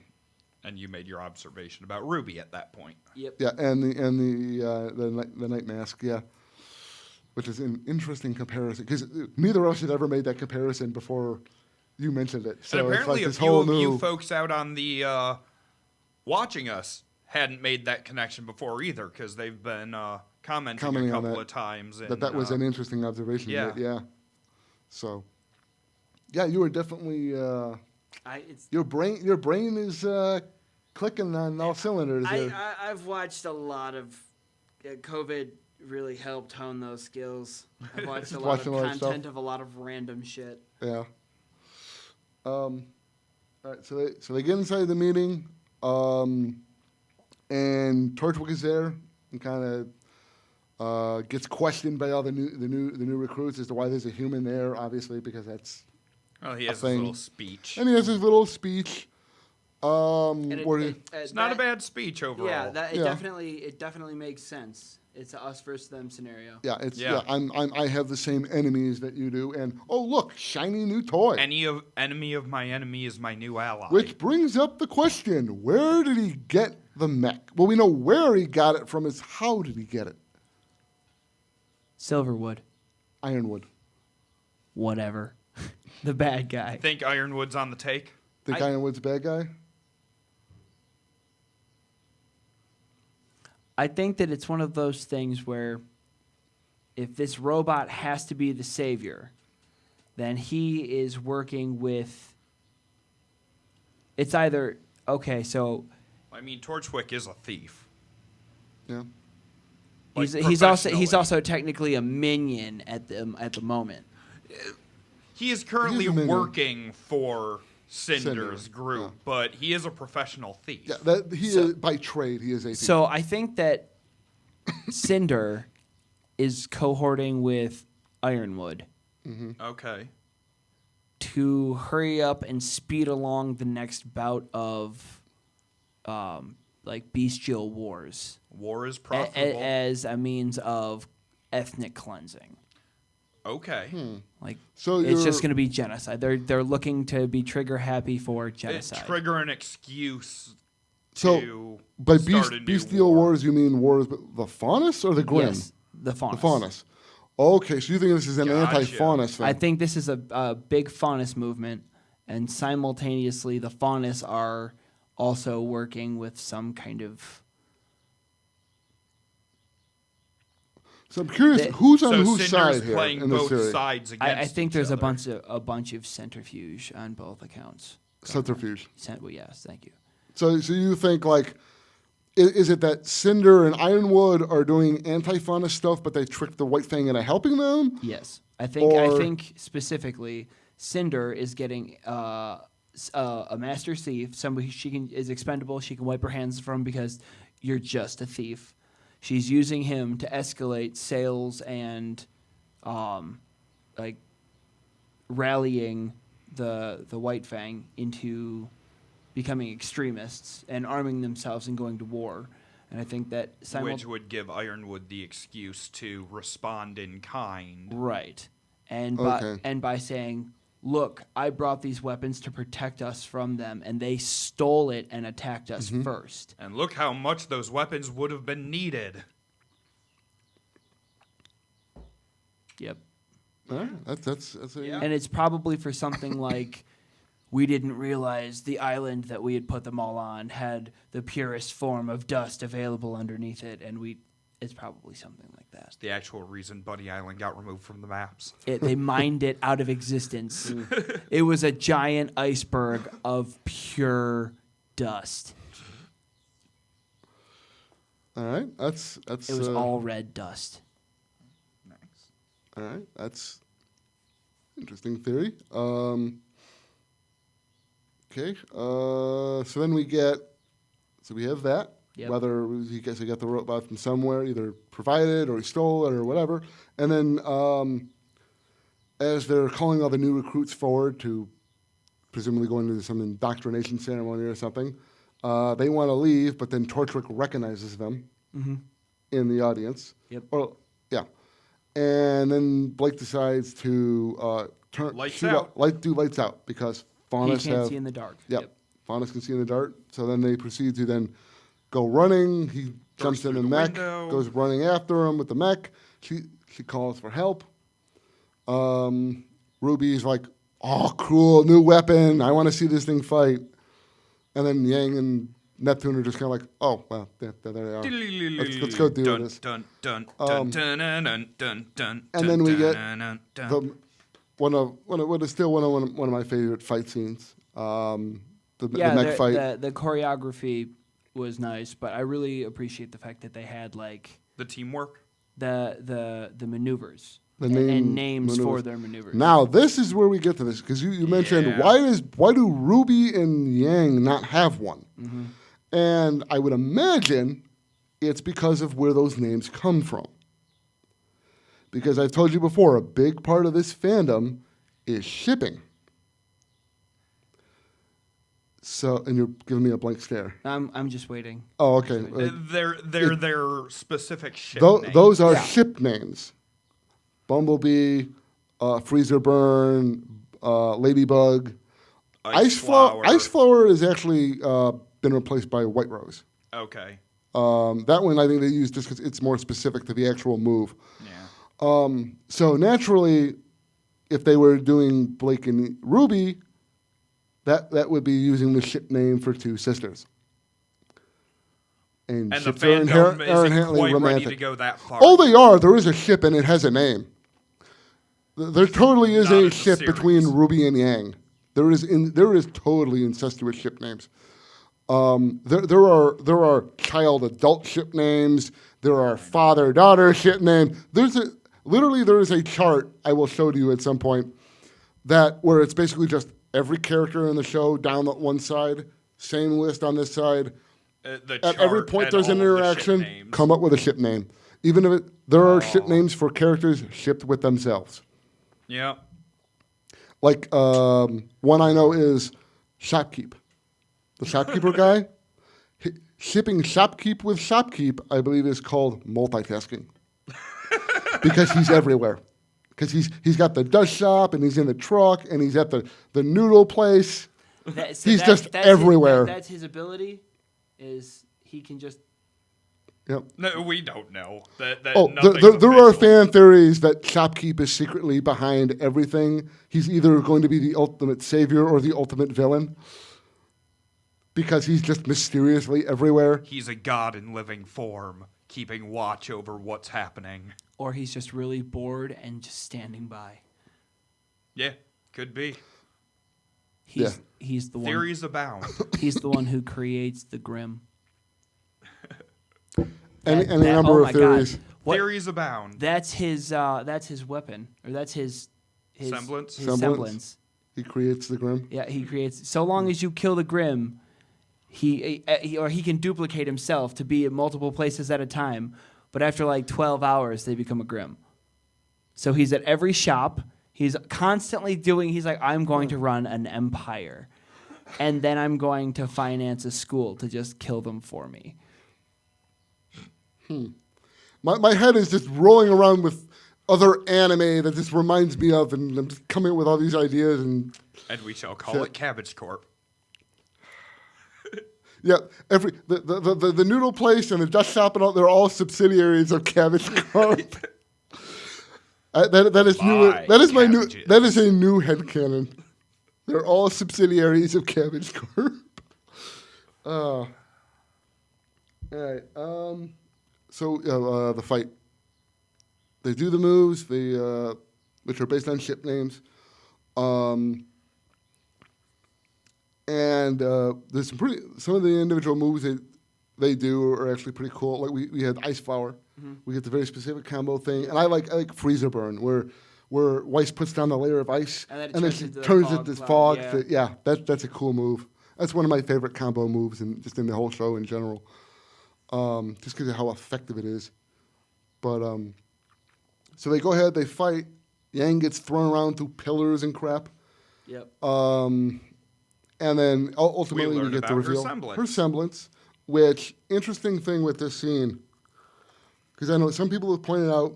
And you made your observation about RWBY at that point. Yep. Yeah, and the night mask. Yeah. Which is an interesting comparison, because neither of us had ever made that comparison before you mentioned it. So and apparently it's like a few of you folks out on the watching us hadn't made that connection before either, because they've been commenting a couple of times. And, that was an interesting observation. Yeah. Yeah. So, yeah, you were definitely your brain is clicking on all cylinders. I've watched a lot of COVID. Really helped hone those skills. I've watched a lot of content of a lot of random shit. Yeah. All right, so they get inside the meeting, and Torchwick is there and kind of gets questioned by all the new recruits as to why there's a human there. Obviously, because that's he has his little speech. And he has his little speech. It's not a bad speech overall. Yeah, it definitely makes sense. It's a us versus them scenario. Yeah, I have the same enemies that you do, and oh look, shiny new toy. Enemy of my enemy is my new ally. Which brings up the question: where did he get the mech? Well, we know where he got it from. Is how did he get it? Silverwood. Ironwood. Whatever. The bad guy. Think Ironwood's on the take? Think Ironwood's a bad guy? I think that it's one of those things where if this robot has to be the savior, then he is working with... It's either... Okay, so... I mean, Torchwick is a thief. Yeah. He's also technically a minion at the moment. He is currently working for Cinder's group, but he is a professional thief. Yeah, is by trade. He is a thief. So I think that Cinder is cohorting with Ironwood. Mm-hmm. Okay. To hurry up and speed along the next bout of like bestial wars. War is profitable. As a means of ethnic cleansing. Okay. Like, So it's just going to be genocide. They're looking to be trigger happy for genocide. Trigger an excuse. So to by start a new bestial wars, you mean wars with the Faunus or the Grimm? Yes, the Faunus. The Faunus. Okay, so you think this is an anti-Faunus thing? I think this is a big Faunus movement, and simultaneously the Faunus are also working with some kind of... So I'm curious, who's on whose Cinder's side here playing in this both series? sides against I think each there's other. a bunch of centrifuge on both accounts. Centrifuge. Well, yes, thank you. So you think, like, is it that Cinder and Ironwood are doing anti-Faunus stuff, but they tricked the White Fang into helping them? Yes, I think specifically, Cinder is getting a master thief, somebody is expendable. She can wipe her hands from because you're just a thief. She's using him to escalate sales and, like, rallying the White Fang into becoming extremists and arming themselves and going to war. And I think that which would give Ironwood the excuse to respond in kind. Right. And by saying, look, I brought these weapons to protect us from them, and they stole it and attacked us first. And look how much those weapons would have been needed. Yep. All right. That's And it's probably for something like, we didn't realize the island that we had put them all on had the purest form of dust available underneath it, and it's probably something like that. It's the actual reason Buddy Island got removed from the maps. They mined it out of existence. It was a giant iceberg of pure dust. All right. That's. It was all red dust. All right. That's interesting theory. Okay. So then we have that. Yep. Whether he got the robot from somewhere, either provided or he stole it or whatever. And then as they're calling all the new recruits forward to presumably go into some indoctrination ceremony or something, they want to leave, but then Torchwick recognizes them in the audience. Yep. Or, yeah. And then Blake decides to do lights out because Faunus He can't see in the dark. Yep. Faunus can see in the dark. So then they proceed to then go running. He jumps in the mech, goes running after him with the mech. She calls for help. Ruby's like, oh, cool, new weapon. I want to see this thing fight. And then Yang and Neptune are just kind of like, oh, well, there they are. Let's go do this. And then we get what is still one of my favorite fight scenes. The mech fight. The choreography was nice, but I really appreciate the fact that they had like the teamwork, the maneuvers, and names for their maneuvers. Now this is where we get to this because you mentioned why do Ruby and Yang not have one? And I would imagine it's because of where those names come from. Because I've told you before, a big part of this fandom is shipping. So, and you're giving me a blank stare. I'm just waiting. Oh, okay. They're their specific ship names. Those are ship names. Bumblebee, Freezer Burn, Ladybug. Ice Flower is actually been replaced by White Rose. Okay. That one I think they use just because it's more specific to the actual move. Yeah. So naturally, if they were doing Blake and Ruby, that would be using the ship name for two sisters. And the ships fandom are isn't inherently quite romantic. ready to go that far. Oh, they are. There is a ship and it has a name. There totally is a ship between Ruby and Yang. There is totally incestuous ship names. There are child-adult ship names. There are father-daughter ship names. There is a chart I will show to you at some point where it's basically just every character in the show down that one side, same list on this side. At every point there's an interaction, come up with a ship name. Even if there are ship names for characters shipped with themselves. Yeah. Like one I know is Shopkeep. The shopkeeper guy, shipping shopkeep with shopkeep, I believe, is called multitasking. Because he's everywhere. Because he's got the dust shop, and he's in the truck, and he's at the noodle place. He's just everywhere. That's his ability, is he can just... Yep. No, we don't know. There are fan theories that Shopkeep is secretly behind everything. He's either going to be the ultimate savior or the ultimate villain. Because he's just mysteriously everywhere. He's a god in living form, keeping watch over what's happening. Or he's just really bored and just standing by. Yeah, could be. He's the one. Theories abound. He's the one who creates the Grim. Any number of theories. Theories abound. That's his weapon, or that's his semblance. His semblance. He creates the Grim. Yeah, he creates. So long as you kill the Grim, he can duplicate himself to be in multiple places at a time. But after like 12 hours, they become a Grim. So he's at every shop. He's constantly doing. He's like, I'm going to run an empire, and then I'm going to finance a school to just kill them for me. My head is just rolling around with other anime that just reminds me of, and I'm just coming up with all these ideas. And we shall call it Cabbage Corp. Yeah, the noodle place and the dust shop and all, they're all subsidiaries of Cabbage Corp. That is new. That is a new headcanon. They're all subsidiaries of Cabbage Corp. All right. So the fight. They do the moves, which are based on ship names. And there's some of the individual moves they do are actually pretty cool. Like we had Ice Flower. Mm-hmm. We get the very specific combo thing. And I like Freezer Burn, where Weiss puts down the layer of ice and then she turns it to fog. Yeah, that's a cool move. That's one of my favorite combo moves in the whole show in general. Just because of how effective it is. But so they go ahead, they fight. Yang gets thrown around through pillars and crap. Yep. And then ultimately we get the reveal. Her semblance. Which, interesting thing with this scene, because I know some people have pointed out,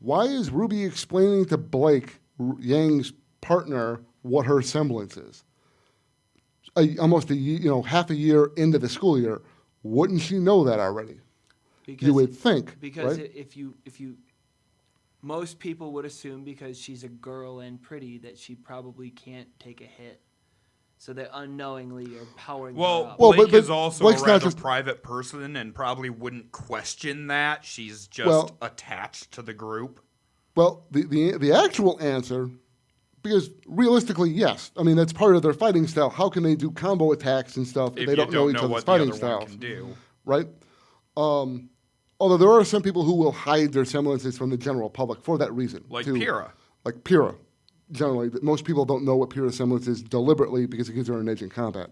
why is Ruby explaining to Blake, Yang's partner, what her semblance is? Almost half a year into the school year. Wouldn't she know that already? You would think. Because right? if you most people would assume because she's a girl and pretty that she probably can't take a hit. So they unknowingly are powering her up. Blake is also a rather private person and probably wouldn't question that. She's just attached to the group. Well, the actual answer, because realistically, yes. I mean, that's part of their fighting style. How can they do combo attacks and stuff if they don't know each other's fighting styles? Right? Although there are some people who will hide their semblances from the general public for that reason. Like Pyrrha. Like Pyrrha. Generally, most people don't know what Pyrrha's semblance is deliberately because it gives her an edge in combat.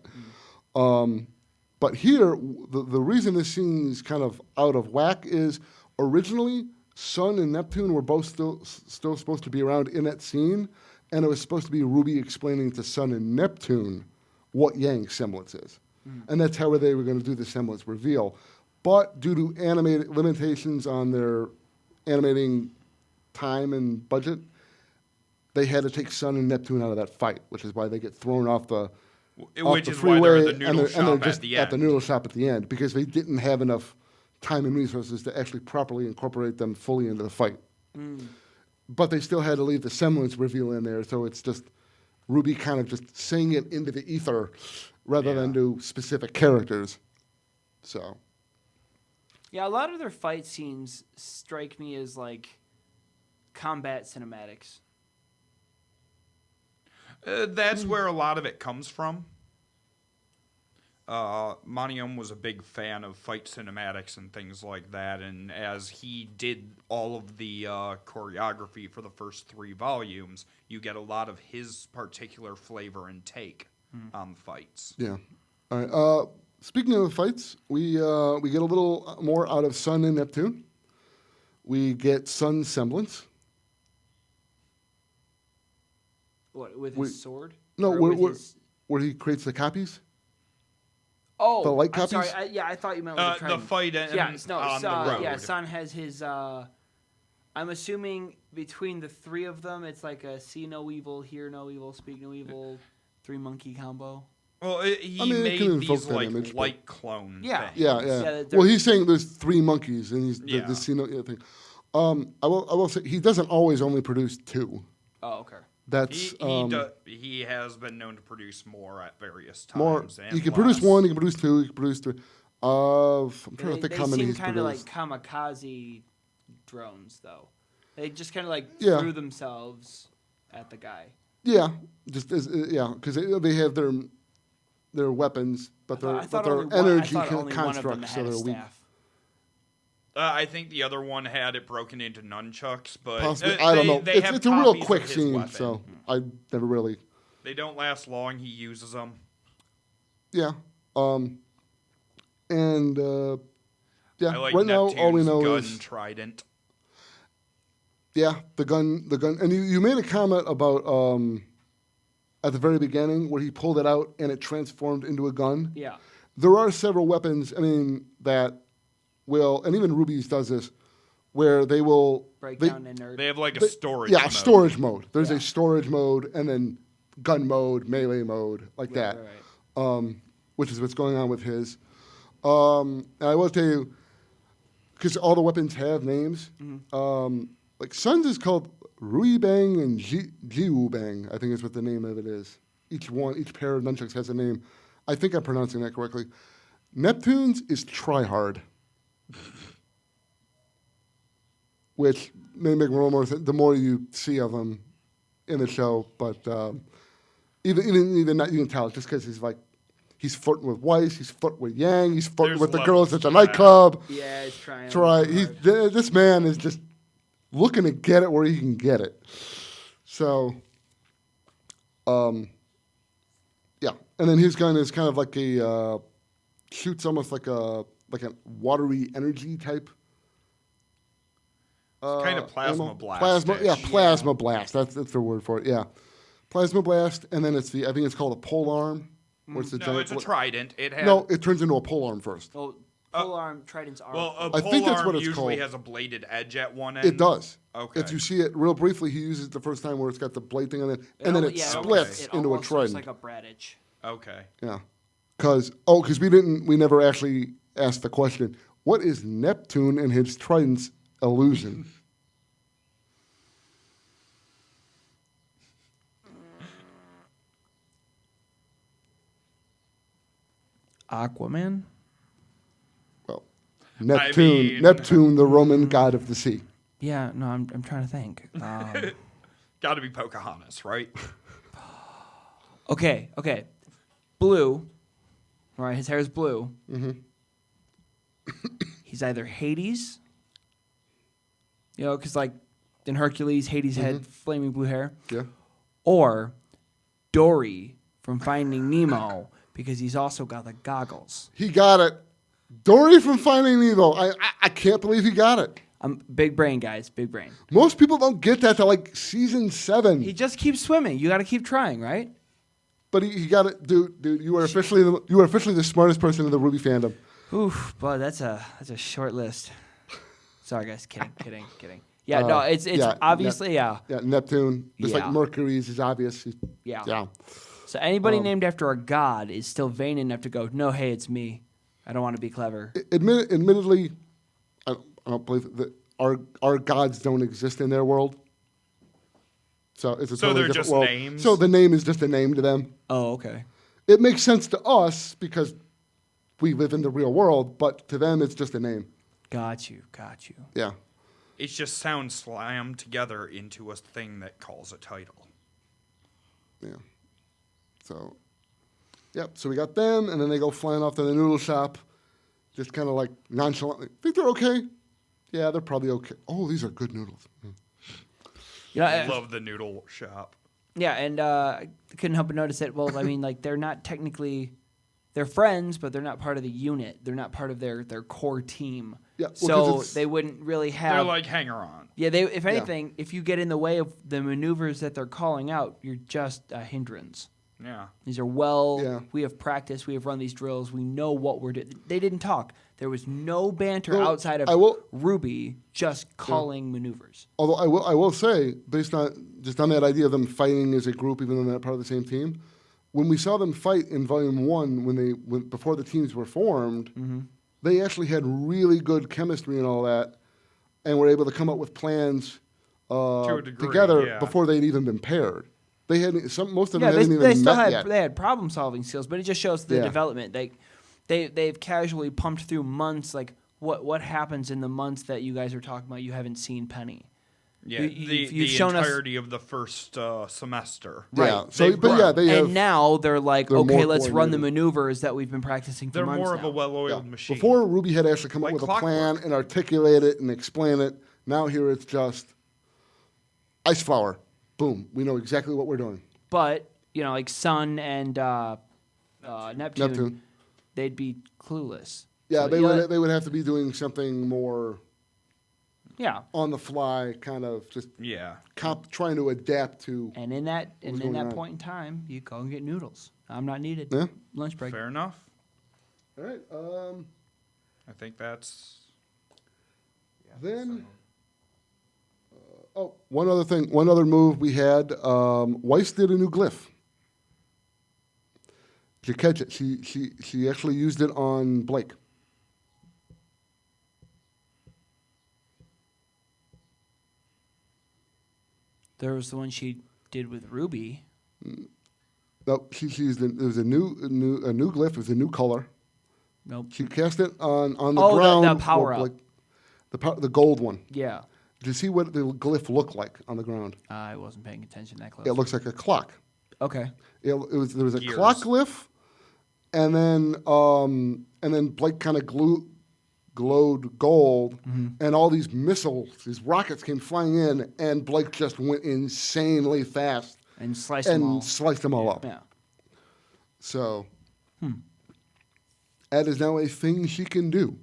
But here, the reason this scene is kind of out of whack is originally Sun and Neptune were both still supposed to be around in that scene, and it was supposed to be Ruby explaining to Sun and Neptune what Yang's semblance is. And that's how they were going to do the semblance reveal. But due to animated limitations on their animating time and budget, they had to take Sun and Neptune out of that fight, which is why they get thrown off the freeway and they're just at the noodle shop at the end, because they didn't have enough time and resources to actually properly incorporate them fully into the fight. But they still had to leave the semblance reveal in there, so it's just Ruby kind of just saying it into the ether rather than do specific characters. So. Yeah, a lot of their fight scenes strike me as like combat cinematics. That's where a lot of it comes from. Manium was a big fan of fight cinematics and things like that, and as he did all of the choreography for the first 3 volumes, you get a lot of his particular flavor and take on the fights. Yeah. All right. Speaking of the fights, we get a little more out of Sun and Neptune. We get Sun's semblance. What, with his sword? No, where he creates the copies. Oh, the light I'm copies. sorry. I thought you meant with the The Trident. fight on the road. Yeah, Son has his. I'm assuming between the three of them, it's like a see no evil, hear no evil, speak no evil, 3 monkey combo. Well, he I mean, it can made invoke these that like image, but- light clone Yeah. things. Yeah. they're- Well, he's saying there's 3 monkeys, and he's Yeah. the Sino thing. I will say he doesn't always only produce 2. Oh, okay. That's He has been known to produce more at various times. more. And He can produce less. 1. He can produce 2. He can produce 3. I'm trying to They, think they how many seem he's kind of like produced. kamikaze drones, though. They just kind of like Yeah. threw themselves at the guy. Yeah, just because they have their weapons, but I their thought but only their one- I energy thought only one of them constructs, so had a they're weak. staff. I think the other one had it broken into nunchucks, but Possibly, I don't know. They have It's a real copies of quick his scene, weapon. so I never really. They don't last long. He uses them. Yeah. And yeah. I like right now, all we Neptune's know gun is trident. yeah, the gun, and you made a comment about at the very beginning where he pulled it out and it transformed into a gun. Yeah. There are several weapons. I mean that will, and even Ruby's does this, where they will Break they- down inert. They have like a storage. Yeah, mode. storage mode. There's a storage mode, and then gun mode, melee mode, like that. Right. Which is what's going on with his. And I will tell you, because all the weapons have names. Like Sun's is called RWBY and GWBY, I think is what the name of it is. Each pair of nunchucks has a name. I think I'm pronouncing that correctly. Neptune's is Tryhard, which may make more more sense the more you see of them in the show. But even that, you can tell just because he's flirting with Weiss, he's flirting with Yang, he's flirting There's with the levels girls at the to that. nightclub. Yeah, he's trying. This man is just looking to get it where he can get it. So, yeah, and then his gun is kind of like a shoots almost like a watery energy type. It's kind of plasma ammo. blast. Plasma blast. That's the word for it. Yeah, plasma blast, and then I think it's called a pole arm. Where it's a No, giant it's a trident. It has. No, it turns into a pole arm first. Oh, pole arm tridents are. Well, a I pole think that's arm what it's usually called. has a bladed edge at one end. It does. Okay. If you see it real briefly, he uses it the first time where it's got the blade thing on it, and then it splits it into a almost looks trident. like a Bradich. Yeah, Okay. because we never actually asked the question: what is Neptune and his trident's illusion? Aquaman. Well, Neptune, the Roman god of the sea. Yeah, no, I'm trying to think. Got to be Pocahontas, right? Okay. Blue. Right, his hair is blue. Mm-hmm. He's either Hades. Because like in Hercules, Hades had flaming blue hair. Yeah. Or Dory from Finding Nemo, because he's also got the goggles. He got it. Dory from Finding Nemo. I can't believe he got it. Big brain, guys. Big brain. Most people don't get that till like season 7. He just keeps swimming. You got to keep trying, right? But he got it, dude. You are officially the smartest person in the RWBY fandom. Oof, boy, that's a short list. Sorry, guys. Kidding. Yeah, no, it's obviously Yeah, Neptune. Just like Yeah. Mercury's is obvious. Yeah. So anybody named after a god is still vain enough to go, no, hey, it's me. I don't want to be clever. Admittedly, I don't believe that our gods don't exist in their world. So it's a So totally they're different just world. names? So the name is just a name to them. Oh, okay. It makes sense to us because we live in the real world, but to them it's just a name. Got you. Yeah. It just sounds slammed together into a thing that calls a title. Yeah. So, yep. So we got them, and then they go flying off to the noodle shop, just kind of like nonchalantly. Think they're okay? Yeah, they're probably okay. Oh, these are good noodles. I love the noodle shop. Yeah, and I couldn't help but notice that, well, I mean, like, they're not technically, they're friends, but they're not part of the unit. They're not part of their core team. Yeah, so they wouldn't really have. They're like hanger-on. Yeah, if anything, if you get in the way of the maneuvers that they're calling out, you're just a hindrance. Yeah. These are we have practiced, we have run these drills, we know what we're doing. They didn't talk. There was no banter outside of RWBY, just calling maneuvers. Although I will say, based on that idea of them fighting as a group, even though they're not part of the same team, when we saw them fight in Volume 1, before the teams were formed, they actually had really good chemistry and all that, and were able to come up with plans to a degree, together before they'd even been paired. They had most of them hadn't even they still met had yet. they had problem solving skills, but it just shows the development. They've casually pumped through months. Like what happens in the months that you guys are talking about? You haven't seen Penny. Yeah, you've the shown entirety of the first semester. Right. Yeah. So, they have, and now they're like, they're okay, more let's run the coordinated. maneuvers that we've been practicing for They're months more of now. a well-oiled machine. Before RWBY had actually come up Like with clockwork. a plan and articulate it and explain it. Now here it's just ice flower. Boom. We know exactly what we're doing. But like Sun and Neptune, they'd be clueless. Yeah, So, they would have to be doing something more on the fly, kind of just trying to adapt to. And in that on. point in time, you go and get noodles. I'm not needed. Yeah. Lunch break. Fair enough. All right. I think that's. Then. One other thing. One other move we had. Weiss did a new glyph. Did you catch it? She actually used it on Blake. There was the one she did with RWBY. No, she used it. There was a new glyph. It was a new color. Nope. She cast it on the Oh, ground. the power up. The gold one. Yeah. Did you see what the glyph looked like on the ground? I wasn't paying attention that close. It looks like a clock. Okay. There was a Gears. clock glyph, and then Blake kind of glowed gold, and all these missiles, these rockets came flying in, and Blake just went insanely fast and sliced them all up. Yeah. So that is now a thing she can do.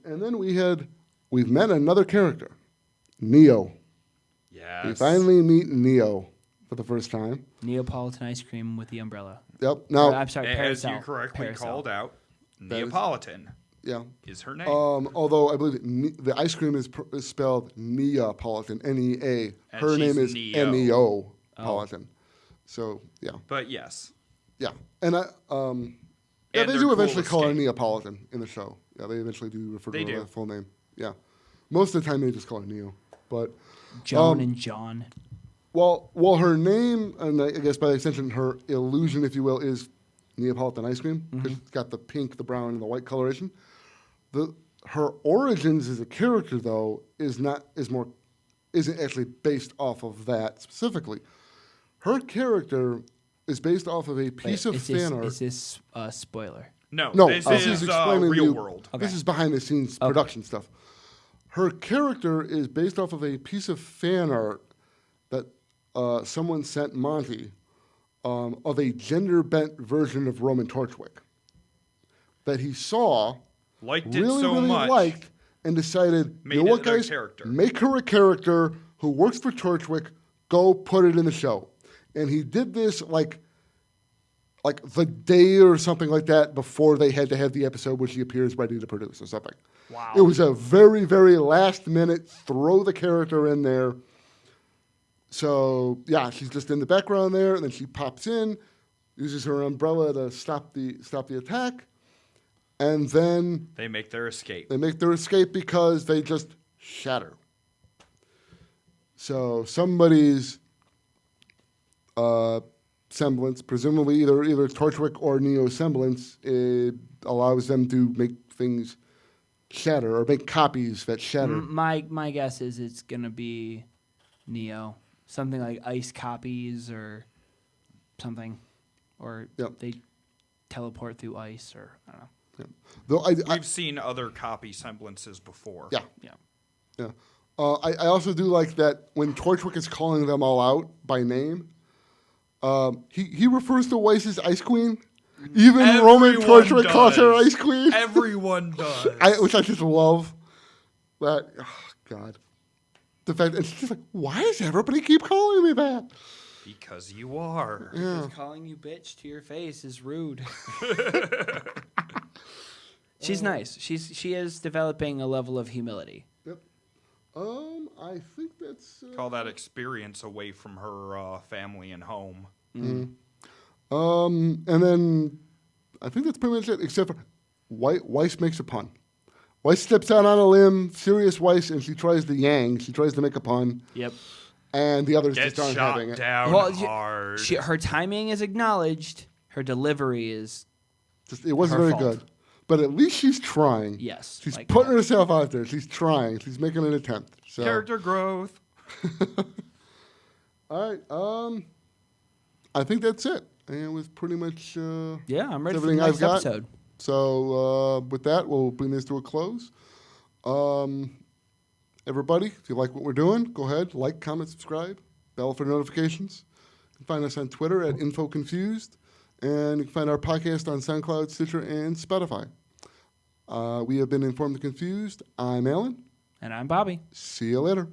And then we've met another character, Neo. Yes. We finally meet Neo for the first time. Neapolitan ice cream with the umbrella. Yep. Now, I'm sorry, as Paracel. you correctly Paracel. called out, Neapolitan. Is her name. Although I believe the ice cream is spelled Neapolitan, N-E-A. And Her name is she's Neo. Neopolitan. So, yeah. But yes. Yeah. And they And do their eventually cool call her escape. Neapolitan in the show. Yeah, they eventually do refer to They her do. by full name. Yeah. Most of the time they just call her Neo. But Joan and John. Well, her name, and I guess by extension, her illusion, if you will, is Neapolitan ice cream. Because it's got the pink, the brown, and the white coloration. Her origins as a character, though, isn't actually based off of that specifically. Her character is based off of a piece of fan art. Is this a spoiler? No, this this is is explaining real you- world. This is behind the scenes production stuff. Her character is based off of a piece of fan art that someone sent Monty of a gender-bent version of Roman Torchwick that he saw, Liked it really, so really much. liked, and decided, Made you know it what, their guys? character. Make her a character who works for Torchwick. Go put it in the show. And he did this like the day or something like that before they had to have the episode where she appears ready to produce or something. Wow. It was a very, very last minute throw the character in there. So yeah, she's just in the background there, and then she pops in, uses her umbrella to stop the attack, and then They make their escape. they make their escape because they just shatter. So somebody's semblance, presumably either Torchwick or Neo semblance, it allows them to make things shatter or make copies that shatter. My guess is it's gonna be Neo, something like ice copies or something, or they teleport through ice, or I don't know. Though We've seen other copy semblances before. Yeah. I also do like that when Torchwick is calling them all out by name, he refers to Weiss as Ice Queen. Even Roman Torchwick calls her Ice Queen. Everyone does. Which I just love. That, oh, God. the fact that she's like, why does everybody keep calling me that? Because you are. Yeah. Because calling you bitch to your face is rude. She's nice. She is developing a level of humility. Yep. I think that's... Call that experience away from her family and home. And then I think that's pretty much it, except for Weiss makes a pun. Weiss steps out on a limb, serious Weiss, and she tries to yang. She tries to make a pun. Yep. And the others Get just aren't shot having it. down Well, hard. her timing is acknowledged. Her delivery is It wasn't her very fault. good. But at least she's trying. Yes, She's like putting herself out there. She's trying. She's making an attempt. So. Character growth. All right. I think that's it. And it was pretty much Yeah, I'm ready for the everything next I've got. episode. So with that, we'll bring this to a close. Everybody, if you like what we're doing, go ahead, like, comment, subscribe, bell for notifications. You can find us on Twitter at InfoConfused, and you can find our podcast on SoundCloud, Stitcher, and Spotify. We have been Informed and Confused. I'm Alan. And I'm Bobby. See you later.